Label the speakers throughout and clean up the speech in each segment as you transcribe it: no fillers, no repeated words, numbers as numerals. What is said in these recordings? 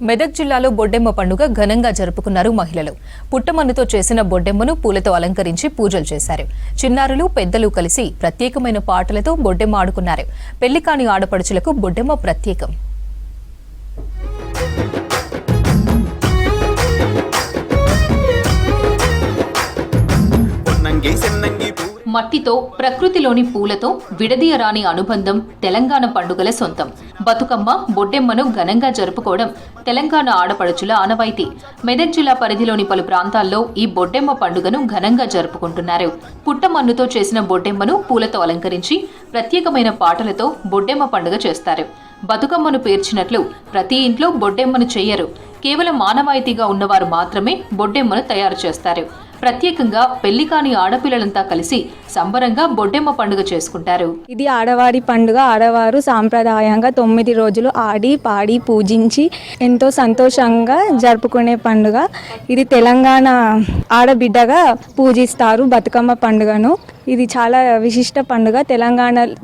Speaker 1: మెదక్ జిల్లాలో బొడ్డెమ్మ పండుగ ఘనంగా జరుపుకున్నారు మహిళలు. పుట్టమన్నుతో చేసిన బొడ్డెమ్మను పూలతో అలంకరించి పూజలు చేశారు. చిన్నారులు పెద్దలు కలిసి ప్రత్యేకమైన పాటలతో బొడ్డెమ్మ ఆడుకున్నారు. పెళ్లికాని ఆడపడుచులకు బొడ్డెమ్మ ప్రత్యేకం. మట్టితో ప్రకృతిలోని పూలతో విడదీయరాని అనుబంధం తెలంగాణ పండుగల సొంతం. బతుకమ్మ, బొడ్డెమ్మను ఘనంగా జరుపుకోవడం తెలంగాణ ఆడపడుచుల ఆనవాయితీ. మెదక్ జిల్లా పరిధిలోని పలు ప్రాంతాల్లో ఈ బొడ్డెమ్మ పండుగను ఘనంగా జరుపుకుంటున్నారు. పుట్టమన్నుతో చేసిన బొడ్డెమ్మను పూలతో అలంకరించి ప్రత్యేకమైన పాటలతో బొడ్డెమ్మ పండుగ చేస్తారు. బతుకమ్మను పేర్చినట్లు ప్రతి ఇంట్లో బొడ్డెమ్మను చెయ్యరు. కేవలం ఆనవాయితీగా ఉన్నవారు మాత్రమే బొడ్డెమ్మను తయారు చేస్తారు. ప్రత్యేకంగా పెళ్లికాని ఆడపిల్లలంతా కలిసి సంబరంగా బొడ్డెమ్మ పండుగ చేసుకుంటారు.
Speaker 2: ఇది ఆడవారి పండుగ. ఆడవారు సాంప్రదాయంగా 9 రోజులు ఆడి పాడి పూజించి ఎంతో సంతోషంగా జరుపుకునే పండుగ. ఇది తెలంగాణ ఆడబిడ్డగా పూజిస్తారు బతుకమ్మ పండుగను. ఇది చాలా విశిష్ట పండుగ.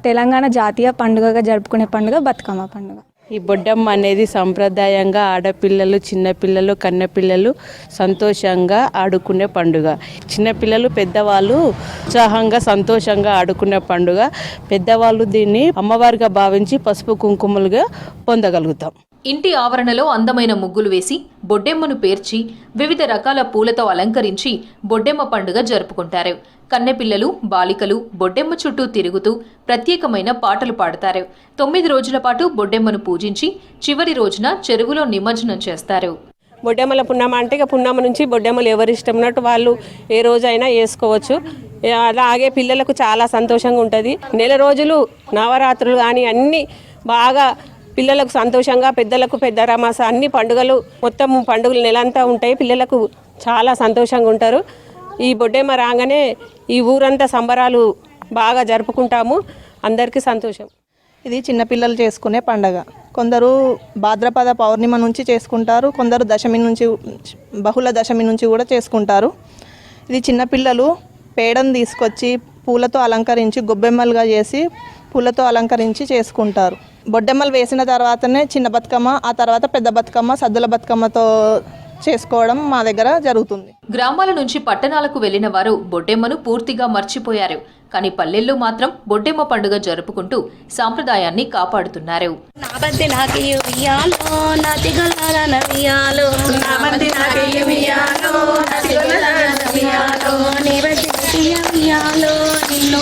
Speaker 2: తెలంగాణ జాతీయ పండుగగా జరుపుకునే పండుగ బతుకమ్మ పండుగ.
Speaker 3: ఈ బొడ్డమ్మ అనేది సంప్రదాయంగా ఆడపిల్లలు, చిన్నపిల్లలు, కన్నెపిల్లలు సంతోషంగా ఆడుకునే పండుగ. చిన్నపిల్లలు, పెద్దవాళ్ళు ఉత్సాహంగా సంతోషంగా ఆడుకునే పండుగ. పెద్దవాళ్ళు దీన్ని అమ్మవారిగా భావించి పసుపు కుంకుమలుగా పొందగలుగుతాం.
Speaker 1: ఇంటి ఆవరణలో అందమైన ముగ్గులు వేసి బొడ్డెమ్మను పేర్చి వివిధ రకాల పూలతో అలంకరించి బొడ్డెమ్మ పండుగ జరుపుకుంటారు. కన్నెపిల్లలు, బాలికలు బొడ్డెమ్మ చుట్టూ తిరుగుతూ ప్రత్యేకమైన పాటలు పాడతారు. 9 రోజుల పాటు బొడ్డెమ్మను పూజించి చివరి రోజున చెరువులో నిమజ్జనం చేస్తారు.
Speaker 4: బొడ్డెమ్మల పున్నమ అంటే ఇక పున్నమ నుంచి బొడ్డెమ్మలు ఎవరు ఇష్టం ఉన్నట్టు వాళ్ళు ఏ రోజైనా వేసుకోవచ్చు. అలాగే పిల్లలకు చాలా సంతోషంగా ఉంటుంది. నెల రోజులు నవరాత్రులు కానీ అన్నీ బాగా పిల్లలకు సంతోషంగా, పెద్దలకు పెద్ద రమాస అన్ని పండుగలు మొత్తం పండుగలు నెలంతా ఉంటాయి. పిల్లలకు చాలా సంతోషంగా ఉంటారు. ఈ బొడ్డెమ్మ రాగానే ఈ ఊరంతా సంబరాలు బాగా జరుపుకుంటాము. అందరికీ సంతోషం.
Speaker 5: ఇది చిన్నపిల్లలు చేసుకునే పండగ. కొందరు భాద్రపద పౌర్ణిమ నుంచి చేసుకుంటారు, కొందరు దశమి నుంచి, బహుళ దశమి నుంచి కూడా చేసుకుంటారు. ఇది చిన్నపిల్లలు పేడను తీసుకొచ్చి పూలతో అలంకరించి గొబ్బెమ్మలుగా చేసి పూలతో అలంకరించి చేసుకుంటారు. బొడ్డెమ్మలు వేసిన తర్వాతనే చిన్న బతుకమ్మ, ఆ తర్వాత పెద్ద బతుకమ్మ, సద్దుల బతుకమ్మతో చేసుకోవడం మా దగ్గర జరుగుతుంది.
Speaker 1: గ్రామాల నుంచి పట్టణాలకు వెళ్లిన వారు బొడ్డెమ్మను పూర్తిగా మర్చిపోయారు. కానీ పల్లెల్లో మాత్రం బొడ్డెమ్మ పండుగ జరుపుకుంటూ సాంప్రదాయాన్ని కాపాడుతున్నారు.
Speaker 6: నిన్ను